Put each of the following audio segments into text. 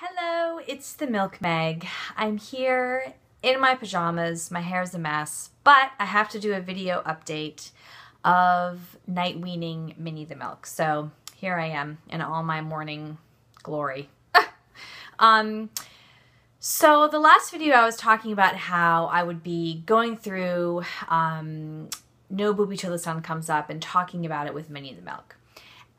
Hello, it's the Milk Meg. I'm here in my pajamas. My hair's a mess, but I have to do a video update of night weaning Minnie the Milk. So here I am in all my morning glory. So the last video I was talking about how I would be going through No Booby Till the Sun Comes Up and talking about it with Minnie the Milk.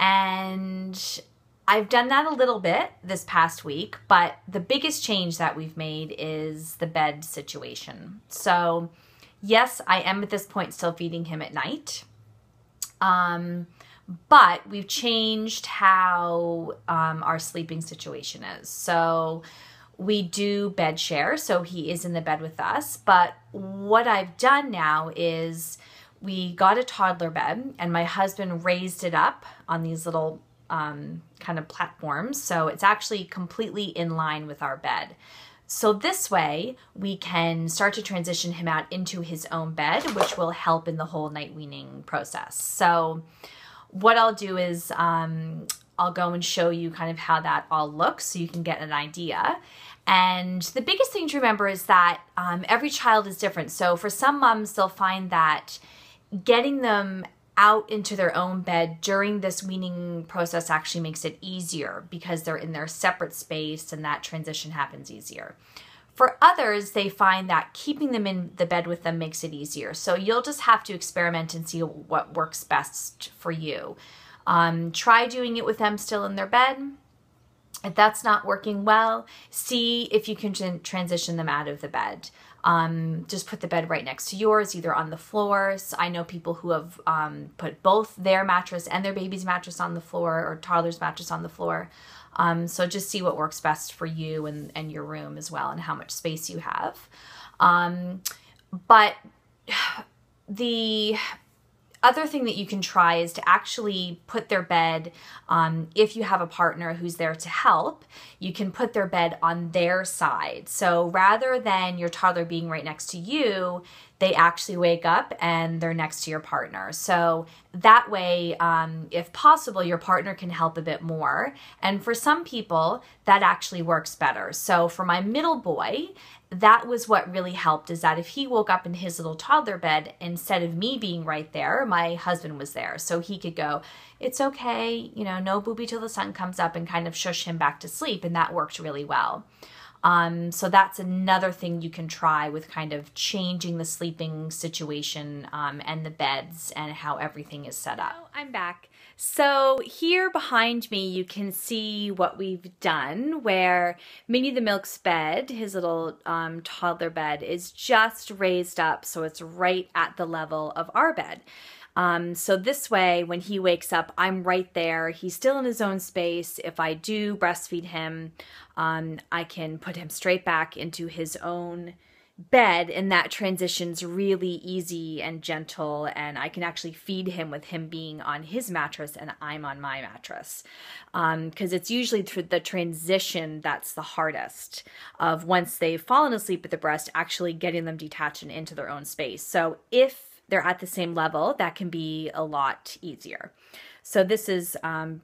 And I've done that a little bit this past week, but the biggest change that we've made is the bed situation. So yes, I am at this point still feeding him at night, but we've changed how our sleeping situation is. So we do bed share, so he is in the bed with us, but what I've done now is we got a toddler bed and my husband raised it up on these little kind of platforms, so it's actually completely in line with our bed. So this way we can start to transition him out into his own bed, which will help in the whole night weaning process. So what I'll do is I'll go and show you kind of how that all looks so you can get an idea. And the biggest thing to remember is that every child is different. So for some moms, they'll find that getting them out into their own bed during this weaning process actually makes it easier because they're in their separate space and that transition happens easier. For others, they find that keeping them in the bed with them makes it easier. So you'll just have to experiment and see what works best for you. Try doing it with them still in their bed. If that's not working well, see if you can transition them out of the bed. Just put the bed right next to yours, either on the floor. So I know people who have put both their mattress and their baby's mattress on the floor or toddler's mattress on the floor. So just see what works best for you and your room as well and how much space you have. But the other thing that you can try is to actually put their bed, if you have a partner who's there to help, you can put their bed on their side. So rather than your toddler being right next to you, they actually wake up and they're next to your partner. So that way, if possible, your partner can help a bit more. And for some people, that actually works better. So for my middle boy, that was what really helped, is that if he woke up in his little toddler bed, instead of me being right there, my husband was there. So he could go, it's okay, you know, no booby till the sun comes up, and kind of shush him back to sleep. And that worked really well. So that's another thing you can try with kind of changing the sleeping situation and the beds and how everything is set up. I'm back. So here behind me you can see what we've done, where Minnie the Milk's bed, his little toddler bed, is just raised up so it's right at the level of our bed. So this way, when he wakes up, I'm right there. He's still in his own space. If I do breastfeed him, I can put him straight back into his own bed, and that transition's really easy and gentle, and I can actually feed him with him being on his mattress and I'm on my mattress. Because it's usually through the transition that's the hardest, of once they've fallen asleep at the breast, actually getting them detached and into their own space. So if they're at the same level, that can be a lot easier. So this is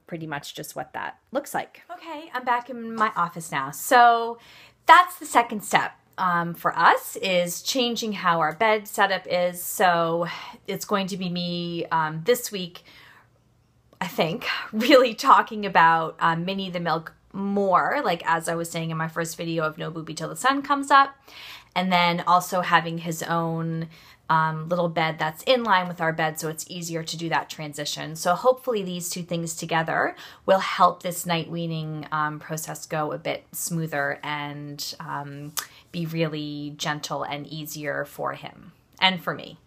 pretty much just what that looks like. Okay, I'm back in my office now. So that's the second step for us, is changing how our bed setup is. So it's going to be me this week, I think, really talking about Minnie the Milk more, like as I was saying in my first video of No Booby Till the Sun Comes Up, and then also having his own little bed that's in line with our bed, so it's easier to do that transition. So hopefully these two things together will help this night weaning process go a bit smoother and be really gentle and easier for him and for me.